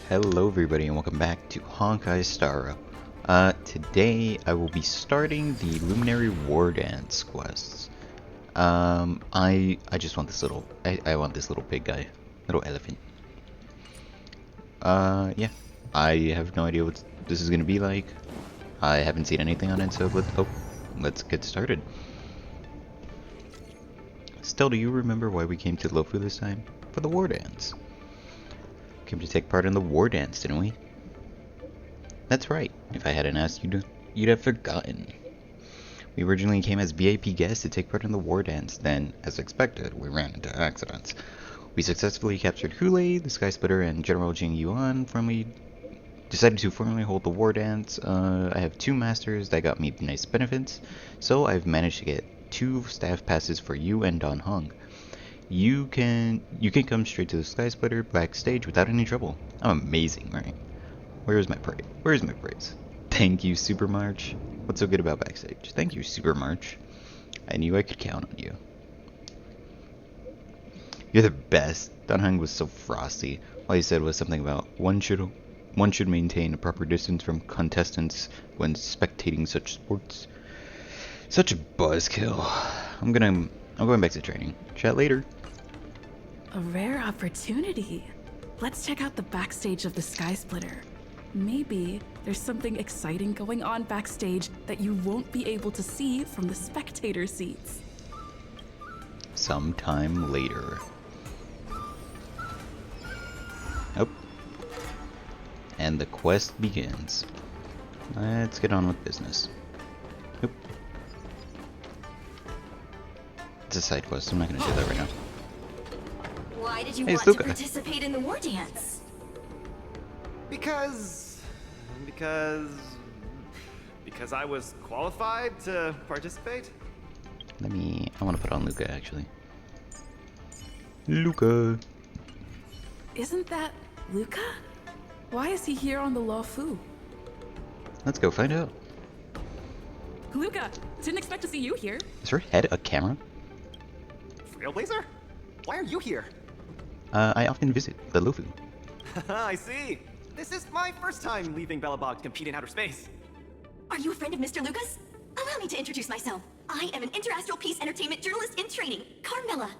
Hello everybody and welcome back to Honkai Star Up. Today I will be starting the Luminary Wardance quests. I just want this little, I want this little big guy, little elephant. Yeah, I have no idea what this is gonna be like. I haven't seen anything on it, so let's get started. Still, do you remember why we came to Loufu this time? For the Wardance. Came to take part in the Wardance, didn't we? That's right. If I hadn't asked you, you'd have forgotten. We originally came as VIP guests to take part in the Wardance. Then, as expected, we ran into accidents. We successfully captured Hule, the Sky Splitter, and General Jing Yuan. Decided to formally hold the Wardance. I have 2 masters that got me nice benefits, so I've managed to get 2 staff passes for you and Don Hung. You can come straight to the Sky Splitter backstage without any trouble. I'm amazing, right? Where's my praise? Where's my praise? Thank you, Super March. What's so good about backstage? Thank you, Super March. I knew I could count on you. You're the best. Don Hung was so frosty. All he said was something about one should maintain a proper distance from contestants when spectating such sports. Such a buzzkill. I'm going back to training. Chat later. A rare opportunity. Let's check out the backstage of the Sky Splitter. Maybe there's something exciting going on backstage that you won't be able to see from the spectator seats. Sometime later. Oh. And the quest begins. Let's get on with business. Oop. It's a side quest, I'm not gonna do that right now. Why did you Hey, want Luka. to participate in the Wardance? Because I was qualified to participate? I want to put on Luka actually. Luka! Isn't that Luka? Why is he here on the Loufu? Let's go find out. Luka, didn't expect to see you here. Is her head a camera? Trailblazer? Why are you here? I often visit the Loufu. I see. This is my first time leaving Belobog to compete in outer space. Are you a friend of Mr. Lucas? Allow me to introduce myself. I am an interastral peace entertainment journalist in training, Carmela.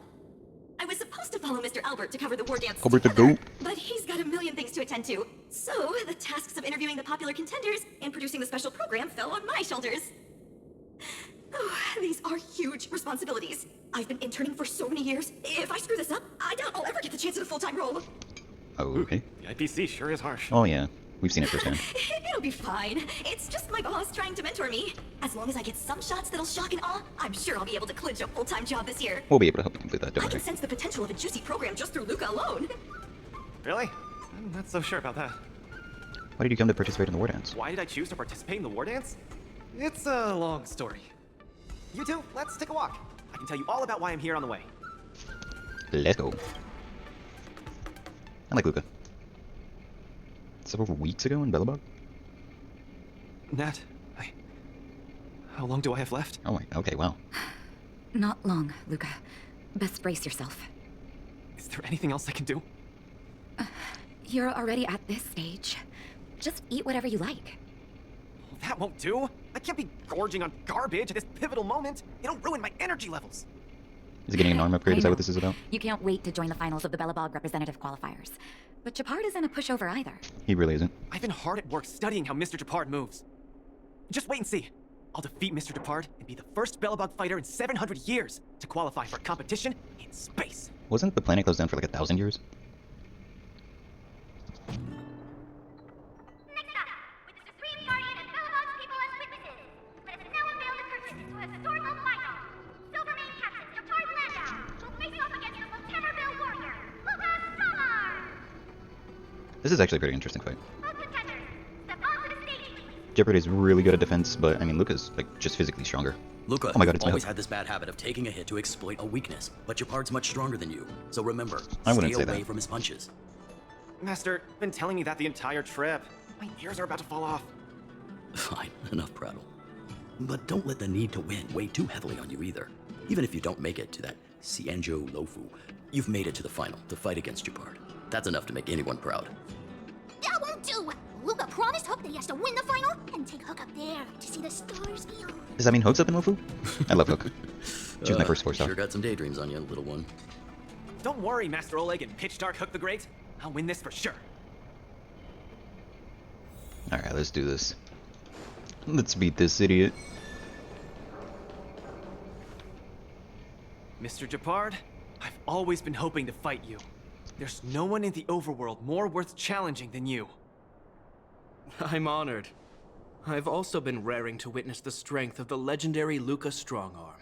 I was supposed to follow Mr. Albert to cover the Wardance Albert the together, goat. but he's got a million things to attend to. So the tasks of interviewing the popular contenders and producing the special program fell on my shoulders. Oh, these are huge responsibilities. I've been interning for so many years. If I screw this up, I doubt I'll ever get the chance at a full-time role. Oh, okay. The IPC sure is harsh. Oh yeah, we've seen it firsthand. It'll be fine. It's just my boss trying to mentor me. As long as I get some shots that'll shock and awe, I'm sure I'll be able to clinch a full-time job this year. We'll be able to help you complete that, I don't can worry. sense the potential of a juicy program just through Luka alone. Really? I'm not so sure about that. Why did you come to participate in the Wardance? Why did I choose to participate in the Wardance? It's a long story. You two, let's take a walk. I can tell you all about why I'm here on the way. Let's go. I like Luka. Several weeks ago in Belobog? Nat, how long do I have left? Oh my, okay, wow. Not long, Luka. Best brace yourself. Is there anything else I can do? You're already at this stage. Just eat whatever you like. That won't do. I can't be gorging on garbage at this pivotal moment. It'll ruin my energy levels. Is it getting an arm upgrade? I Is that know. what this is about? You can't wait to join the finals of the Belobog representative qualifiers. But Japard isn't a pushover either. He really isn't. I've been hard at work studying how Mr. Japard moves. Just wait and see. I'll defeat Mr. Japard and be the first Belobog fighter in 700 years to qualify for a competition in space. Wasn't the planet closed down for like 1,000 years? Next up, with the Supreme Guardian and Belobog's people as witnesses, let us now unveil the curtain to a historical final. Silvermane Captain Japard Landau will face off against the Septemberville warrior, Luka Samar. This is actually a pretty interesting fight. Both contenders, step onto the stage, please. Jeopard is really good at defense, but I mean Luka's like just physically stronger. Luka, Oh my God, it's my always hook. had this bad habit of taking a hit to exploit a weakness, but Japard's much stronger than you. So remember, I wouldn't stay say away that. from his punches. Master, been telling me that the entire trip. My ears are about to fall off. Fine, enough prattle. But don't let the need to win weigh too heavily on you either. Even if you don't make it to that Cienjo Loufu, you've made it to the final to fight against Japard. That's enough to make anyone proud. do. Luka promised Hook that he has to win the final and take Hook up there to see the stars beyond. Does that mean Hook's up in Loufu? I love Hook. She was my first sports Sure dog. got some daydreams on you, little one. Don't worry, Master Oleg and Pitch Dark Hook the Great. I'll win this for sure. Alright, let's do this. Let's beat this idiot. Mr. Japard, I've always been hoping to fight you. There's no one in the overworld more worth challenging than you. I'm honored. I've also been raring to witness the strength of the legendary Luka Strongarm.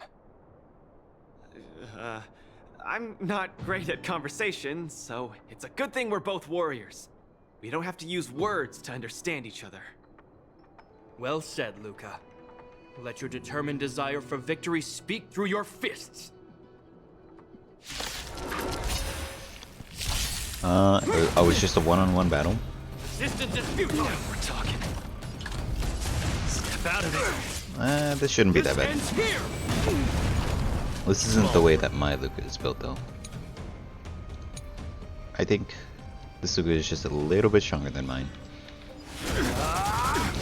I'm not great at conversation, so it's a good thing we're both warriors. We don't have to use words to understand each other. Well said, Luka. Let your determined desire for victory speak through your fists. Oh, it's just a one-on-one battle? Resistance is futile. Now we're talking. Step out of it. This shouldn't be that bad. Ends here. This isn't the way that my Luka is built, though. I think this Luka is just a little bit stronger than mine.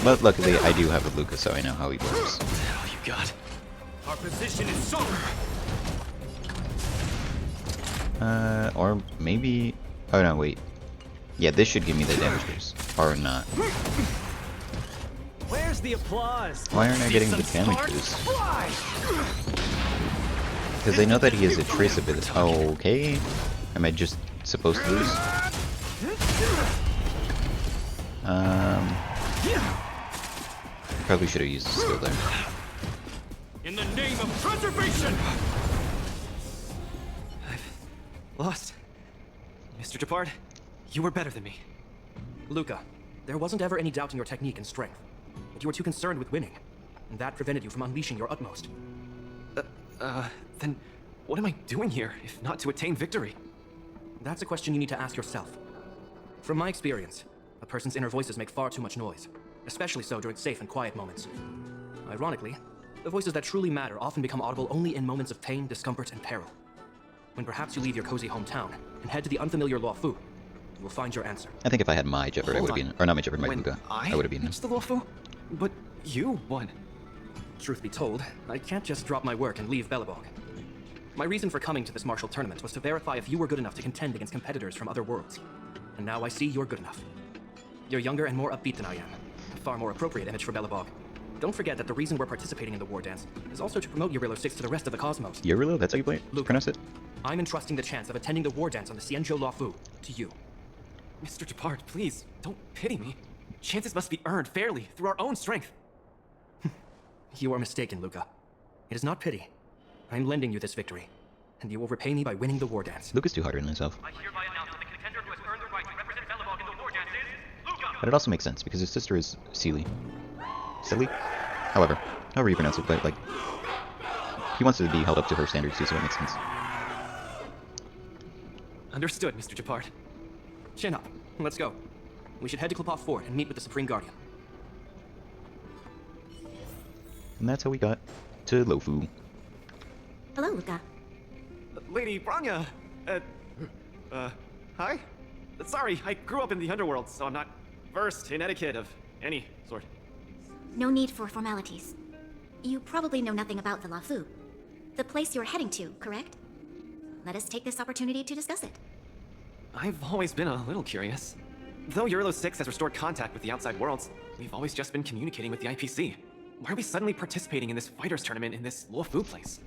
But luckily, I do have a Luka, so I know how he works. What the hell you got? Our position is solid. Or maybe... Oh no, wait. Yeah, this should give me the damage boost. Or not. Where's the applause? Why aren't I getting the damage boost? Because I know that he has a trace ability. Oh, okay. Am I just supposed to lose? Probably should have used the skill there. In the name of preservation. Lost. Mr. Japard, you were better than me. Luka, there wasn't ever any doubt in your technique and strength, but you were too concerned with winning, and that prevented you from unleashing your utmost. Then what am I doing here, if not to attain victory? That's a question you need to ask yourself. From my experience, a person's inner voices make far too much noise, especially so during safe and quiet moments. Ironically, the voices that truly matter often become audible only in moments of pain, discomfort, and peril. When perhaps you leave your cozy hometown and head to the unfamiliar Loufu, you will find your answer. I think if I had my Jeopard, I would have been... Or not my Jeopard, my When Luka. I would have been... reached the Loufu? But you won. Truth be told, I can't just drop my work and leave Belobog. My reason for coming to this martial tournament was to verify if you were good enough to contend against competitors from other worlds. And now I see you're good enough. You're younger and more upbeat than I am. A far more appropriate image for Belobog. Don't forget that the reason we're participating in the Wardance is also to promote Eurilo 6 to the rest of the cosmos. Eurilo? That's how you play it? Luka. Pronounce it? I'm entrusting the chance of attending the Wardance on the Xianzhou Loufu to you. Mr. Japard, please, don't pity me. Chances must be earned fairly through our own strength. You are mistaken, Luka. It is not pity. I'm lending you this victory, and you will repay me by winning the Wardance. Luka's too hard on himself. I hereby announce that the contender who has earned the right to represent Belobog in the Wardance is Luka! But it also makes sense, because his sister is Seely. Seely? However you pronounce it, but, like... He wants to be held up to her standards too, so it makes sense. Understood, Mr. Japard. Chin up. Let's go. We should head to Klopov Fort and meet with the Supreme Guardian. And that's how we got to Loufu. Hello, Luka. Lady Branya, hi? Sorry, I grew up in the underworld, so I'm not versed in etiquette of any sort. No need for formalities. You probably know nothing about the Loufu, the place you're heading to, correct? Let us take this opportunity to discuss it. I've always been a little curious. Though Eurilo 6 has restored contact with the outside worlds, we've always just been communicating with the IPC. Why are we suddenly participating in this fighters tournament in this Loufu place?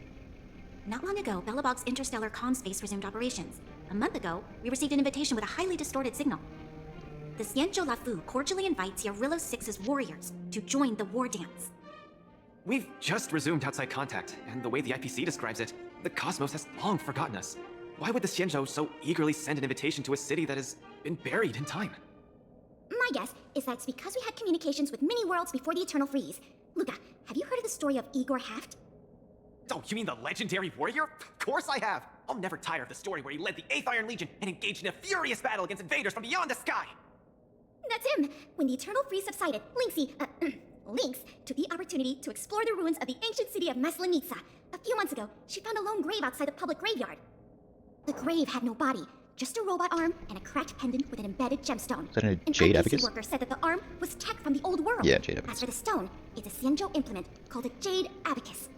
Not long ago, Belobog's interstellar comm space resumed operations. A month ago, we received an invitation with a highly distorted signal. The Xianzhou Loufu cordially invites Eurilo 6's warriors to join the Wardance. We've just resumed outside contact, and the way the IPC describes it, the cosmos has long forgotten us. Why would the Xianzhou so eagerly send an invitation to a city that has been buried in time? My guess is that it's because we had communications with many worlds before the Eternal Freeze. Luka, have you heard of the story of Igor Haft? Oh, you mean the legendary warrior? Of course I have! I'll never tire of the story where he led the 8th Iron Legion and engaged in a furious battle against invaders from beyond the sky! That's him! When the Eternal Freeze subsided, Lynx took the opportunity to explore the ruins of the ancient city of Maslenitsa. A few months ago, she found a lone grave outside the public graveyard. The grave had no body, just a robot arm and a cracked pendant with an embedded gemstone. Is that a An jade IPC abacus? worker said that the arm was tech from the old world. Yeah, jade As abacus. for the stone, it's a Xianzhou implement called a jade abacus.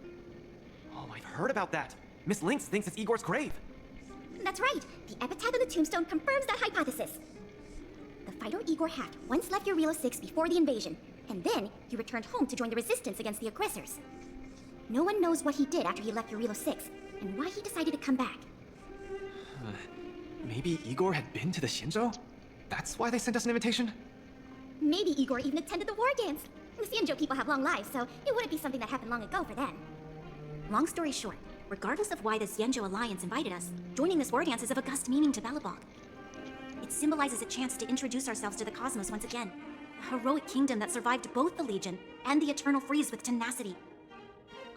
Oh, I've heard about that. Miss Lynx thinks it's Igor's grave. That's right. The epitaph on the tombstone confirms that hypothesis. The fighter Igor hacked once left your Relo 6 before the invasion, and then he returned home to join the resistance against the aggressors. No one knows what he did after he left your Relo 6, and why he decided to come back. Maybe Igor had been to the Shinjo? That's why they sent us an invitation? Maybe Igor even attended the war dance. The Xianzhou people have long lives, so it wouldn't be something that happened long ago for them. Long story short, regardless of why the Xianzhou Alliance invited us, joining this war dance is of august meaning to Belobog. It symbolizes a chance to introduce ourselves to the cosmos once again. A heroic kingdom that survived both the Legion and the Eternal Freeze with tenacity.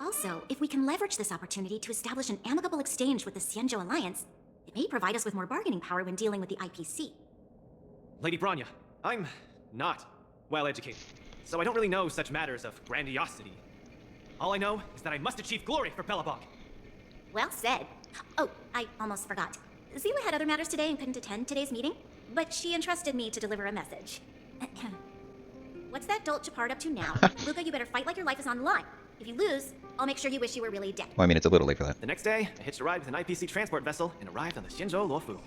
Also, if we can leverage this opportunity to establish an amicable exchange with the Xianzhou Alliance, it may provide us with more bargaining power when dealing with the IPC. Lady Bronya, I'm not well educated, so I don't really know such matters of grandiosity. All I know is that I must achieve glory for Belobog. Well said. Oh, I almost forgot. Zila had other matters today and couldn't attend today's meeting, but she entrusted me to deliver a message. What's that dolt Chapard up to now? Luka, you better fight like your life is on the line. If you lose, I'll make sure you wish you were really dead. Well, I mean, it's a little late for that. The next day, I hitched a ride with an IPC transport vessel and arrived on the Shinjo Loufu.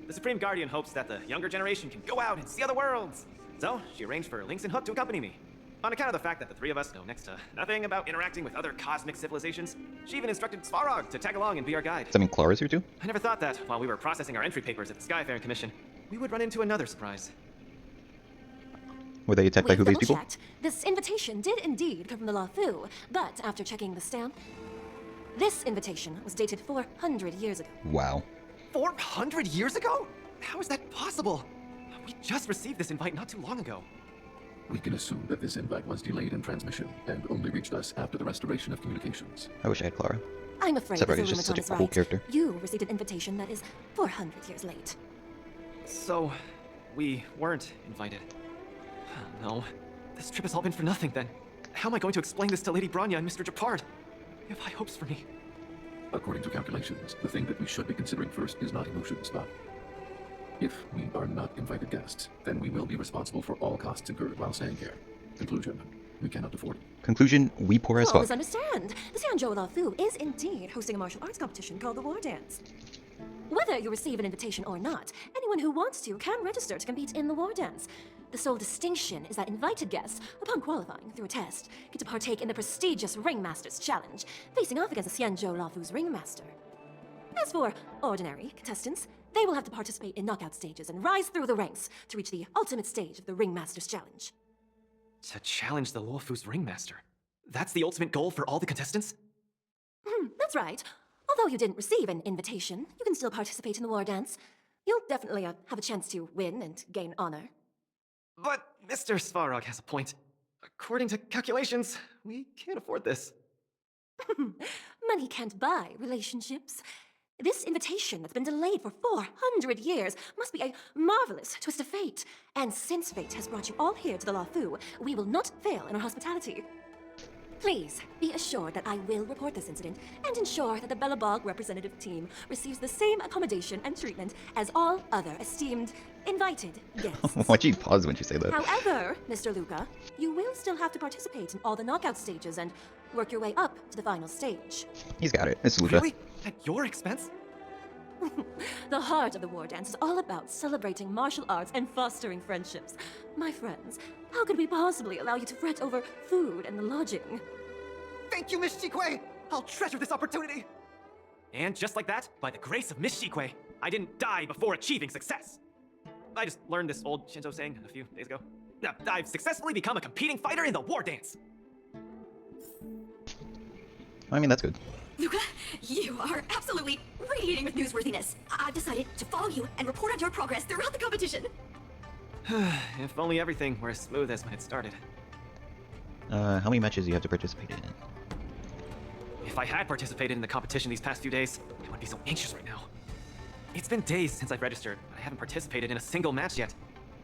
The Supreme Guardian hopes that the younger generation can go out and see other worlds. So, she arranged for Lynx and Hook to accompany me. On account of the fact that the three of us know next to nothing about interacting with other cosmic civilizations, she even instructed Svarog to tag along and be our guide. Does that mean Clara's here too? I never thought that, while we were processing our entry papers at the Skyfaring Commission, we would run into another surprise. Were they attacked by who these people? Double-checked. This invitation did indeed come from the Loufu, but after checking the stamp, this invitation was dated 400 years ago. Wow. 400 years ago? How is that possible? We just received this invite not too long ago. We can assume that this invite was delayed in transmission and only reached us after the restoration of communications. I wish I had Clara. I'm afraid Separate the is just such a is cool right. character. You received an invitation that is 400 years late. So, we weren't invited. Oh, no. This trip has all been for nothing then. How am I going to explain this to Lady Bronya and Mr. Japard? They have high hopes for me. According to calculations, the thing that we should be considering first is not emotions, but if we are not invited guests, then we will be responsible for all costs incurred while staying here. Conclusion, we cannot afford it. Conclusion, we poor as fuck. Always understand. The Xianzhou Loufu is indeed hosting a martial arts competition called the Wardance. Whether you receive an invitation or not, anyone who wants to can register to compete in the Wardance. The sole distinction is that invited guests, upon qualifying through a test, get to partake in the prestigious Ringmaster's Challenge, facing off against the Xianzhou Loufu's Ringmaster. As for ordinary contestants, they will have to participate in knockout stages and rise through the ranks to reach the ultimate stage of the Ringmaster's Challenge. To challenge the Loufu's Ringmaster. That's the ultimate goal for all the contestants? That's right. Although you didn't receive an invitation, you can still participate in the Wardance. You'll definitely have a chance to win and gain honor. But Mr. Svarog has a point. According to calculations, we can't afford this. Money can't buy relationships. This invitation that's been delayed for 400 years must be a marvelous twist of fate. And since fate has brought you all here to the Loufu, we will not fail in our hospitality. Please be assured that I will report this incident and ensure that the Belobog representative team receives the same accommodation and treatment as all other esteemed invited guests. Why'd you pause when you say that? However, Mr. Luka, you will still have to participate in all the knockout stages and work your way up to the final stage. He's got it. It's Luka. Really? At your expense? The heart of the Wardance is all about celebrating martial arts and fostering friendships. My friends, how could we possibly allow you to fret over food and lodging? Thank you, Miss Shikwe! I'll treasure this opportunity! And just like that, by the grace of Miss Shikwe, I didn't die before achieving success. I just learned this old Shinzo saying a few days ago. I've successfully become a competing fighter in the war dance. I mean, that's good. Luka, you are absolutely radiating with newsworthiness. I've decided to follow you and report on your progress throughout the competition. If only everything were as smooth as when it started. How many matches do you have to participate in? If I had participated in the competition these past few days, I wouldn't be so anxious right now. It's been days since I've registered, but I haven't participated in a single match yet.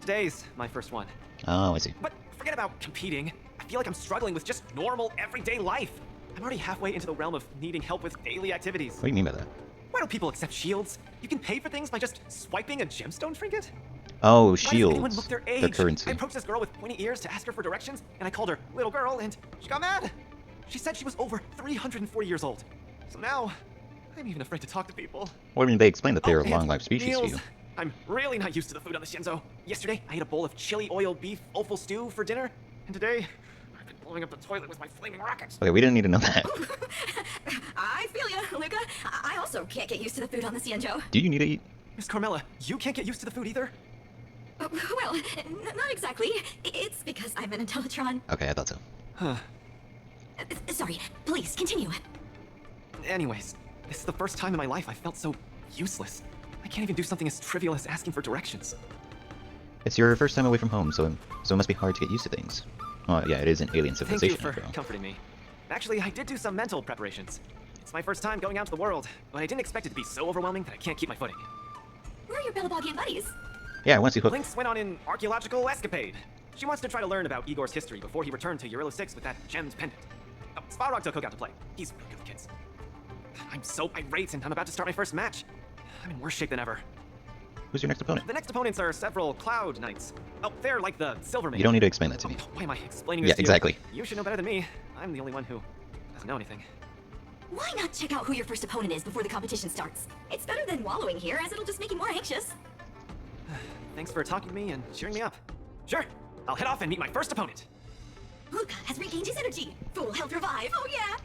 Today's my first one. Oh, I see. But forget about competing. I feel like I'm struggling with just normal, everyday life. I'm already halfway into the realm of needing help with daily activities. What do you mean by that? Why don't people accept shields? You can pay for things by just swiping a gemstone trinket? Oh, Why doesn't anyone shields. look their The age? currency. I approached this girl with pointy ears to ask her for directions, and I called her little girl, and she got mad. She said she was over 340 years old. So now, I'm even afraid to talk to people. Well, I mean, they explained that they're a and long-lived species to meals. you. I'm really not used to the food on the Shinzo. Yesterday, I ate a bowl of chili oil beef offal stew for dinner, and today, I've been blowing up the toilet with my flaming rockets. Okay, we didn't need to know that. I feel ya, Luka. I also can't get used to the food on the Xianzhou. Do you need to eat? Miss Carmela, you can't get used to the food either? Well, not exactly. It's because I'm an Intellitron. Okay, I thought so. Huh. Sorry, please continue. Anyways, this is the first time in my life I felt so useless. I can't even do something as trivial as asking for directions. It's your first time away from home, so it must be hard to get used to things. Oh, yeah, it is an alien Thank you civilization for after all. comforting me. Actually, I did do some mental preparations. It's my first time going out to the world, but I didn't expect it to be so overwhelming that I can't keep my footing. Where are your Belobogian buddies? Yeah, once you hook. Lynx went on an archaeological escapade. She wants to try to learn about Igor's history before he returned to Eurilo 6 with that gemmed pendant. Oh, Spirog took Hook out to play. He's really good with kids. I'm so irate, and I'm about to start my first match. I'm in worse shape than ever. Who's your next opponent? The next opponents are several Cloud Knights. Oh, they're like the Silvermane. You don't need to explain that to me. Why am I explaining this Yeah, to you? exactly. You should know better than me. I'm the only one who doesn't know anything. Why not check out who your first opponent is before the competition starts? It's better than wallowing here, as it'll just make you more anxious. Thanks for talking to me and cheering me up. Sure, I'll head off and meet my first opponent. Luka has regained his energy. Full health revive. Oh yeah.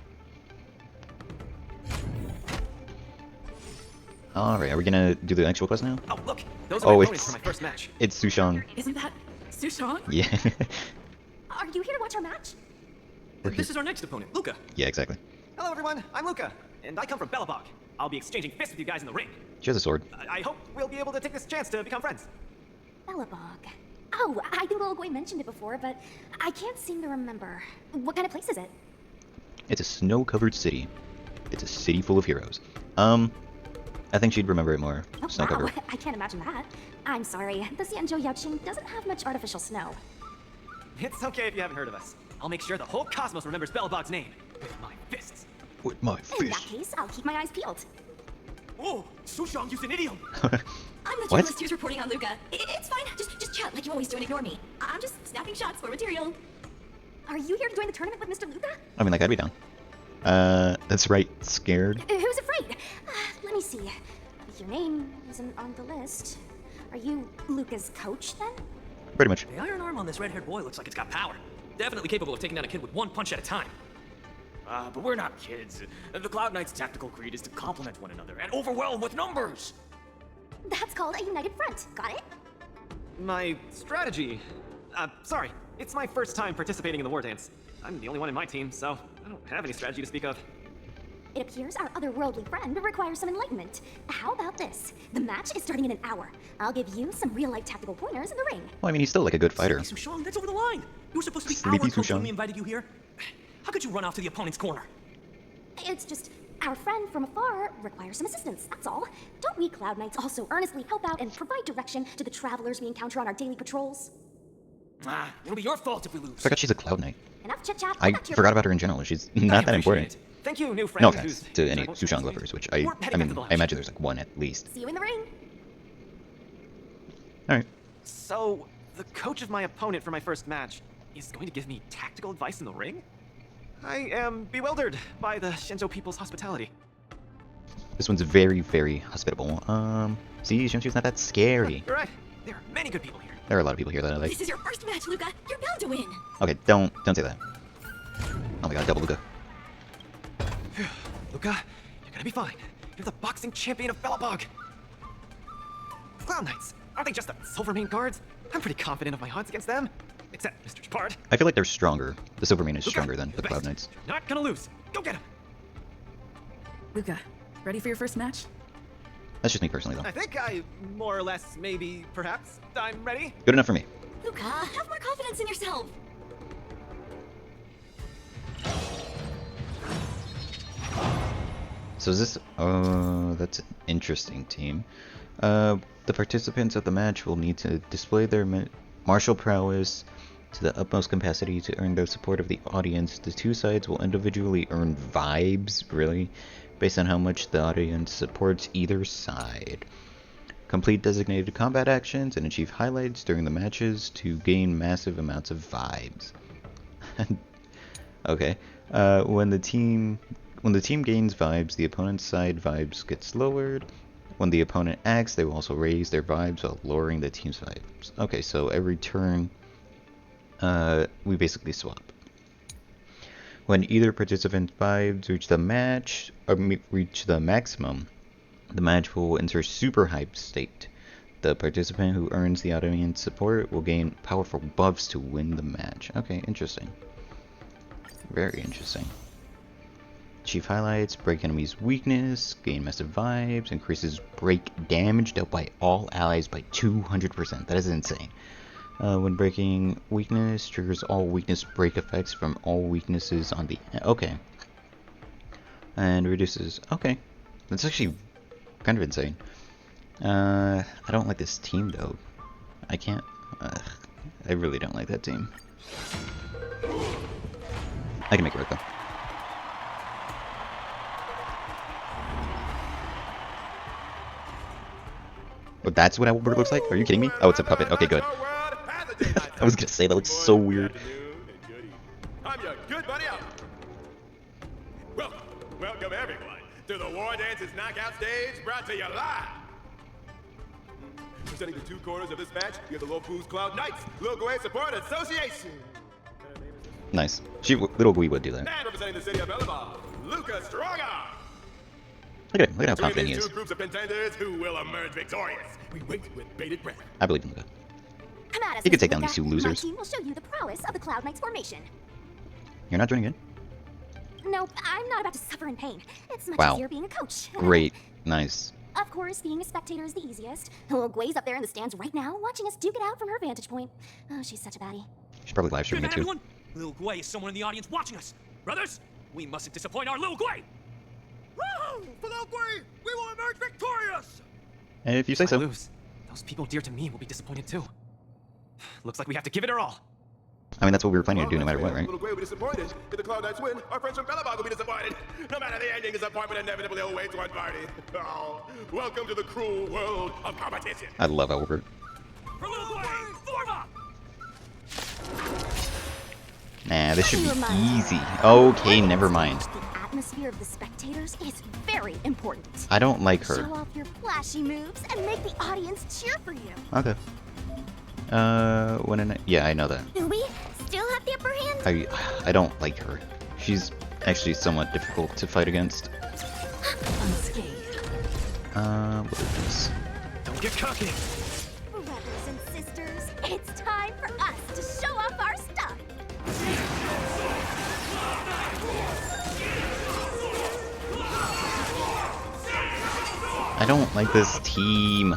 Alright, are we gonna do the actual quest now? Oh, look, those are Oh, my opponents it's- for my first match. It's Sushang. Isn't that Sushang? Yeah. Are you here to watch our match? This is our next opponent, Luka. Yeah, exactly. Hello, everyone. I'm Luka, and I come from Belobog. I'll be exchanging fists with you guys in the ring. She has a sword. I hope we'll be able to take this chance to become friends. Belobog. Oh, I think Olgoy mentioned it before, but I can't seem to remember. What kind of place is it? It's a snow-covered city. It's a city full of heroes. I think she'd remember it more. Oh, Snow wow. cover. I can't imagine that. I'm sorry. The Xianzhou Yaoqing doesn't have much artificial snow. It's okay if you haven't heard of us. I'll make sure the whole cosmos remembers Belobog's name with my fists. With my In that fist. case, I'll keep my eyes peeled. Oh, Sushang used an idiom. I'm the What? journalist who's reporting on Luka. It's fine. Just chat like you always do and ignore me. I'm just snapping shots for material. Are you here to join the tournament with Mr. Luka? I mean, like, I'd be down. That's right. Scared. Who's afraid? Let me see. Your name isn't on the list. Are you Luka's coach, then? Pretty much. The iron arm on this red-haired boy looks like it's got power. Definitely capable of taking down a kid with one punch at a time. But we're not kids. The Cloud Knight's tactical creed is to complement one another and overwhelm with numbers. That's called a united front. Got it? My strategy. Sorry. It's my first time participating in the Wardance. I'm the only one in my team, so I don't have any strategy to speak of. It appears our otherworldly friend requires some enlightenment. How about this? The match is starting in an hour. I'll give you some real-life tactical pointers in the ring. Well, I mean, he's still like a good fighter. Sushang, that's over the line. You were supposed to be Sleepy our coach when Sushang. we invited you here. How could you run off to the opponent's corner? It's just our friend from afar requires some assistance, that's all. Don't we Cloud Knights also earnestly help out and provide direction to the travelers we encounter on our daily patrols? It'll be your fault if we lose. I forgot she's a Cloud Knight. Enough chit-chat. I back to your forgot point. about her in general. She's not that important. Thank you, new friend. No offense who's- to any I won't Sushang say lovers, which We're I heading back to mean, the I lounge. imagine there's like one at least. See you in the ring. Alright. So, the coach of my opponent for my first match is going to give me tactical advice in the ring? I am bewildered by the Shinzo people's hospitality. This one's very, very hospitable. See, Shinshu's not that scary. You're right. There are many good people here. There are a lot of people here that I like. This is your first match, Luka. You're bound to win. Okay, don't say that. Oh my god, double Luka. Luka, you're gonna be fine. You're the boxing champion of Belobog. Clown Knights, aren't they just the Silvermane guards? I'm pretty confident of my odds against them. Except Mr. Chapard. I feel like they're stronger. The Silvermane is Luka, stronger than you're the best. Cloud Knights. You're not gonna lose. Go get him. Luka, ready for your first match? That's just me personally, though. I think I more or less, maybe, perhaps, I'm ready. Good enough for me. Luka, have more confidence in yourself. So is this... that's an interesting team. The participants of the match will need to display their martial prowess to the utmost capacity to earn the support of the audience. The two sides will individually earn vibes, really, based on how much the audience supports either side. Complete designated combat actions and achieve highlights during the matches to gain massive amounts of vibes. Okay. When the team gains vibes, the opponent's side vibes gets lowered. When the opponent acts, they will also raise their vibes while lowering the team's vibes. Okay, so every turn, we basically swap. When either participant's vibes reach the maximum, the match will enter super hype state. The participant who earns the audience support will gain powerful buffs to win the match. Okay, interesting. Very interesting. Achieve highlights, break enemies' weakness, gain massive vibes, increases break damage dealt by all allies by 200%. That is insane. When breaking weakness, triggers all weakness break effects from all weaknesses on the... Okay. And reduces... Okay. That's actually kind of insane. I don't like this team, though. I can't... I really don't like that team. I can make it work, though. Oh, that's what Albert looks like? Are you kidding me? Oh, it's a puppet. Okay, good. I was gonna say, that looks so weird. I'm your good buddy Albert. Welcome everyone to the Wardance's knockout stage, brought to you live. Presenting the two corners of this match, we have the Loufu's Cloud Knights, Local Support Association. Nice. Little Gui would do that. And representing the city of Belobog, Luka Strongarm. Look at him. Look at how confident he is. Two groups of contenders who will emerge victorious. We wait with bated breath. I believe in Luka. Come at us, He could take Luka. down these two losers. My team will show you the prowess of the Cloud Knights formation. You're not joining in? Nope, I'm not about to suffer in pain. It's much Wow. easier being a coach. Great. Nice. Of course, being a spectator is the easiest. Little Gwei's up there in the stands right now, watching us duke it out from her vantage point. Oh, she's such a baddie. Should probably live stream Hear it that, too. everyone? Lil Gwei is someone in the audience watching us. Brothers, we mustn't disappoint our Lil Gwei. Woo! For Lil Gwei, we will emerge victorious! And if you say If I so. lose, those people dear to me will be disappointed too. Looks like we have to give it our all. I mean, that's what we were planning to do no matter what, right? Little Gwei will be disappointed. If the Cloud Knights win, our friends from Belobog will be disappointed. No matter the ending, disappointment inevitably awaits one party. Oh, welcome to the cruel world of competition. I love Albert. For Lil Gwei, form up! Nah, this should be Never mind. easy. Okay, never mind. The atmosphere of the spectators is very important. I don't like Show her. off your flashy moves and make the audience cheer for you. Okay. Yeah, I know that. Do we still have the upper hand? I don't like her. She's actually somewhat difficult to fight against. Unscathed. What is this? Don't get cocky. Brothers and sisters, it's time for us to show off our stuff. I don't like this team.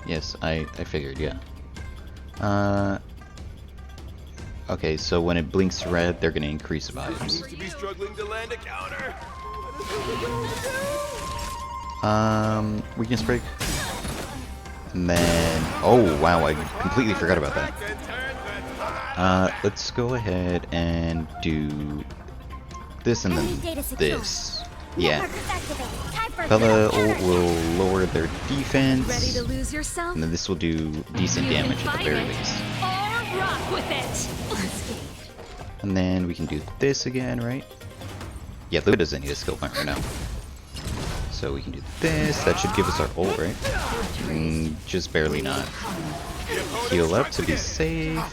Yes, I figured, yeah. Okay, so when it blinks red, they're gonna increase vibes. Seems to be struggling to land a counter. Weakness break. And then, oh wow, I completely forgot about that. Let's go ahead and do this and then this. Yeah. Bella will lower their defense. Ready to lose yourself? And then this will do decent damage at the very least. Or rock with it! And then we can do this again, right? Yeah, Luka doesn't need a skill point right now. So we can do this. That should give us our ult, right? Just barely not. Heal up to be safe.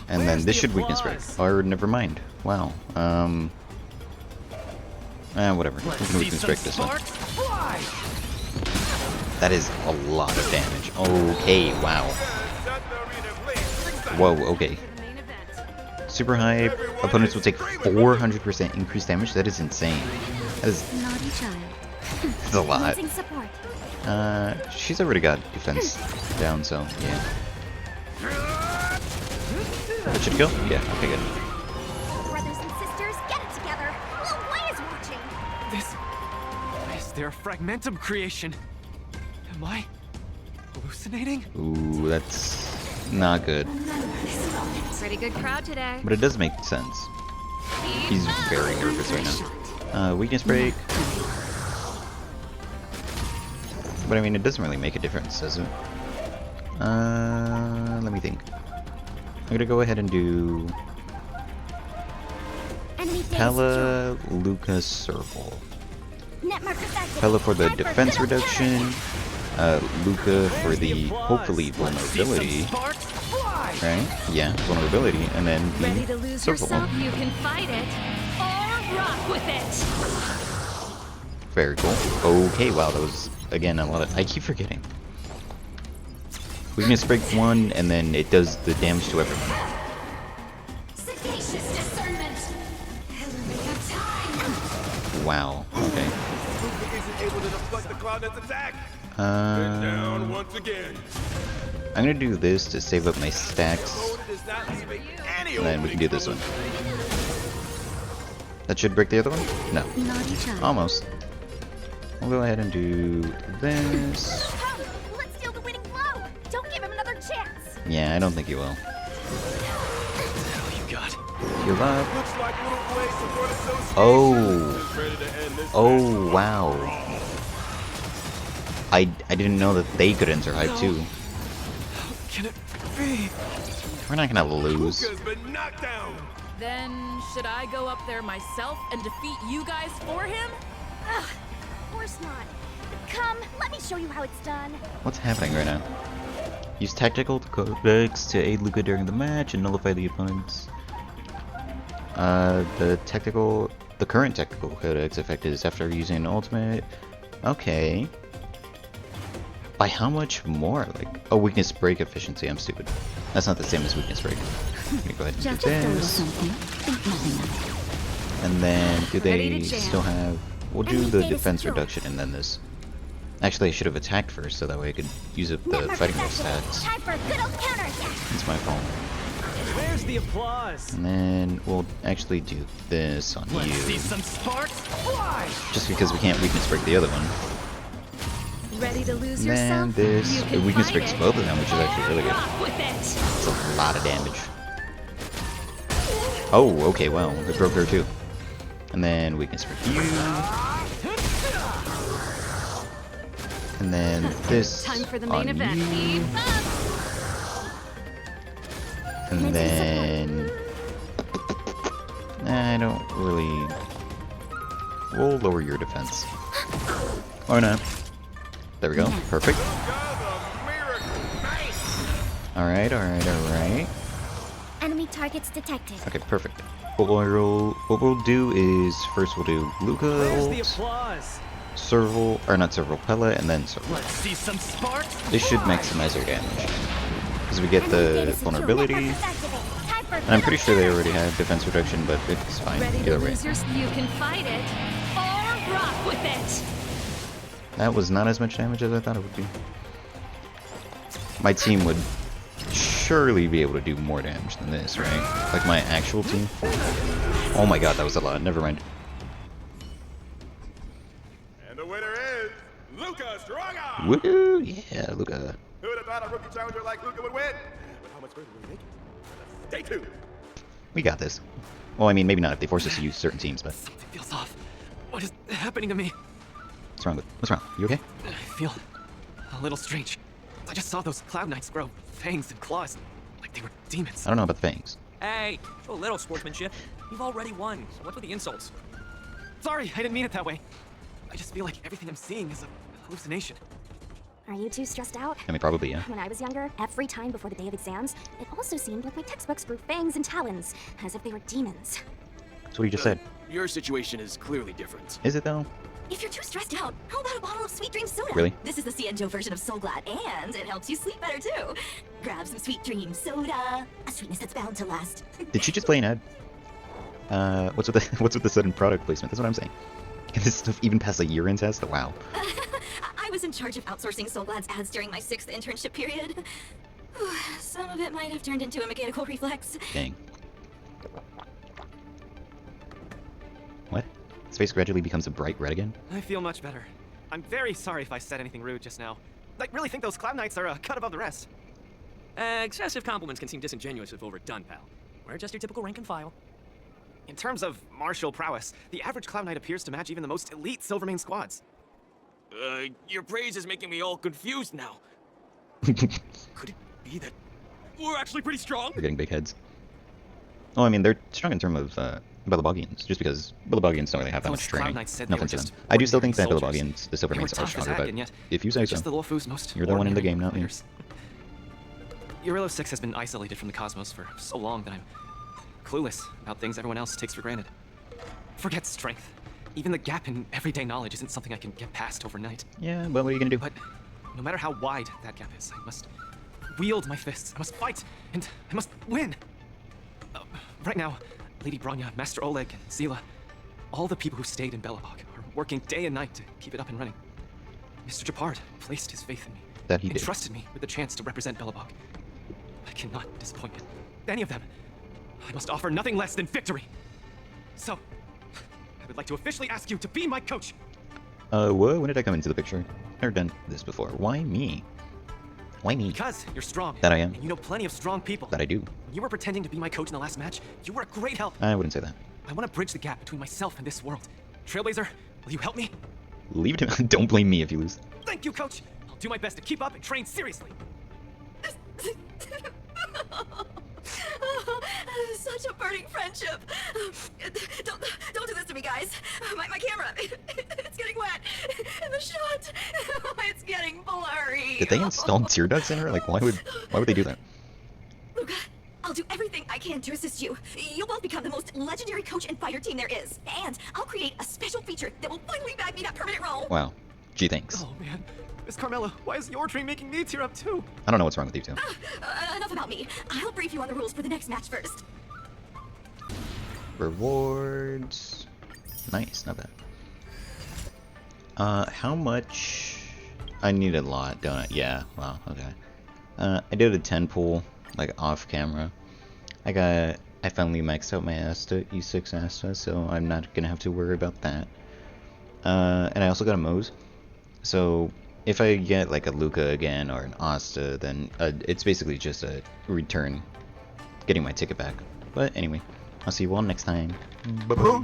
And then this should weakness break. Or never mind. Wow. Whatever. We can weakness break this one. That is a lot of damage. Okay, wow. Whoa, okay. Super high. Opponents will take 400% increased damage. That is insane. That is that's a lot. She's already got defense down, so yeah. That should go? Yeah, okay, good. Brothers and sisters, get it together. Lil Gwei is watching. Is there a fragmentum creation? Am I hallucinating? Ooh, that's Not good. Pretty good crowd today. But it does make sense. He's very nervous right now. Weakness break. But I mean, it doesn't really make a difference, does it? Let me think. I'm gonna go ahead and do Pella, Luka, Serval. Pella for the defense reduction, Luka for the, hopefully, vulnerability. Right? Yeah, vulnerability, and then the Ready to lose Serval. yourself? You can fight it or rock with it. Very cool. Okay, wow, that was, again, a lot of... I keep forgetting. Weakness break 1, and then it does the damage to everyone. Sagacious discernment. Element of time. Wow, okay. Luka isn't able to deflect the Cloudnet's attack. Down once again. I'm gonna do this to save up my stacks, Opponent is not leaving any and then we can do this one. opening. That should break the other one? No. Naughty child. Almost. We'll go ahead and do this. Come, let's steal the winning blow. Don't give him another chance. Yeah, I don't think he will. You got. Heal up. Looks like Little Play Support Association Oh. is ready to end this Oh, match. wow. I didn't know that they could enter hype too. Can it be? We're not gonna lose. Luka's been knocked down. Then, should I go up there myself and defeat you guys for him? Ugh, of course not. Come, let me show you how it's done. What's happening right now? Use tactical codex to aid Luka during the match and nullify the opponent's. The current technical codex effect is after using an ultimate. Okay. By how much more? Like, oh, weakness break efficiency. I'm stupid. That's not the same as weakness break. Let me go ahead and do this. And then, do Ready they to jam. still have? We'll do the defense reduction and then this. Actually, I should have attacked first, so that way I could use up the fighting move stats. Time for a good old counterattack. It's my fault. Where's the applause? And then we'll actually do this on Let's see you, some sparks fly! just because we can't weakness break the other one. Ready to lose And then yourself? this, You it can weakness fight breaks it both of them, which is actually really good. rock with it. It's a lot of damage. Oh, okay, well, it broke her too. And then weakness for you. And then this Time for the on main event. you. Keep up. And then I don't really. We'll lower your defense. Or not. There we go. Perfect. Alright, alright, alright. Enemy targets detected. Okay, perfect. What we'll do is first we'll do Luka Where's the ult, applause? Serval, or not Serval, Pella, and then Serval. Let's see some sparks This should fly! maximize our damage. Because we get the vulnerability, and I'm pretty sure they already have defense reduction, but it's fine Ready to either way. lose yourself? You can fight it or rock with it. That was not as much damage as I thought it would be. My team would surely be able to do more damage than this, right? Like my actual team. Oh my god, that was a lot. Never mind. And the winner is Luka Straga. Woo! Yeah, Luka. Who would have thought a rookie challenger like Luka would win? But how much further will we make it? Stay tuned. We got this. Well, I mean, maybe not if they force us to use certain teams, but Something feels off. What is happening to me? what's wrong? What's wrong? You okay? I feel a little strange. I just saw those Cloud Knights grow fangs and claws, like they were demons. I don't know about the fangs. Hey, show a little sportsmanship. You've already won, so what's with the insults? Sorry, I didn't mean it that way. I just feel like everything I'm seeing is a hallucination. Are you too stressed out? I mean, probably, yeah. When I was younger, every time before the day of exams, it also seemed like my textbooks grew fangs and talons, as if they were demons. That's what you just said. Your situation is clearly different. Is it though? If you're too stressed out, how about a bottle of Sweet Dream Soda? Really? This is the Cienjo version of Soul Glad, and it helps you sleep better too. Grab some Sweet Dream Soda, a sweetness that's bound to last. Did she just play an ad? What's with the sudden product placement? That's what I'm saying. Can this stuff even pass a urine test? Wow. I was in charge of outsourcing Soul Glad's ads during my 6th internship period. Some of it might have turned into a mechanical reflex. Dang. What? His face gradually becomes a bright red again? I feel much better. I'm very sorry if I said anything rude just now. I really think those Cloud Knights are a cut above the rest. Excessive compliments can seem disingenuous if overdone, pal. We're just your typical rank and file. In terms of martial prowess, the average Cloud Knight appears to match even the most elite Silvermane squads. Your praise is making me all confused now. Could it be that we're actually pretty strong? We're getting big heads. Oh, I mean, they're strong in terms of Belobogians, just because Belobogians don't really have that much training. Nothing to them. I do still think that Belobogians, the Silvermanes, are stronger, but if you say so, you're the one in the game, not me. Eurilo 6 has been isolated from the cosmos for so long that I'm clueless about things everyone else takes for granted. Forget strength. Even the gap in everyday knowledge isn't something I can get past overnight. Yeah, but what are you gonna do? But no matter how wide that gap is, I must wield my fists. I must fight, and I must win. Right now, Lady Bronya, Master Oleg, and Zila, all the people who stayed in Belobog are working day and night to keep it up and running. Mr. Japard placed his faith in me. That he and did. Trusted me with the chance to represent Belobog. I cannot disappoint any of them. I must offer nothing less than victory. So, I would like to officially ask you to be my coach. What? When did I come into the picture? Never done this before. Why me? Why me? Because you're strong. That I am. And you know plenty of strong people. That I do. When you were pretending to be my coach in the last match, you were a great help. I wouldn't say that. I want to bridge the gap between myself and this world. Trailblazer, will you help me? Leave it to Don't blame me if you lose. Thank you, coach. I'll do my best to keep up and train seriously. Such a burning friendship. Don't do this to me, guys. My camera, it's getting wet. And the shot, it's getting blurry. Did they install tear ducts in her? Like, why would they do that? Luka, I'll do everything I can to assist you. You'll both become the most legendary coach and fighter team there is. And I'll create a special feature that will finally bag me that permanent role. Wow. Gee, thanks. Oh, man. Miss Carmela, why is your dream making me tear up too? I don't know what's wrong with you two. Enough about me. I'll brief you on the rules for the next match first. Rewards. Nice, not bad. How much? I need a lot, don't I? Yeah, wow, okay. I did a 10 pull, like off camera. I finally maxed out my Asta, E6 Asta, so I'm not gonna have to worry about that. And I also got a Mose. So if I get like a Luka again or an Asta, then it's basically just a return, getting my ticket back. But anyway, I'll see you all next time. Bye-bye.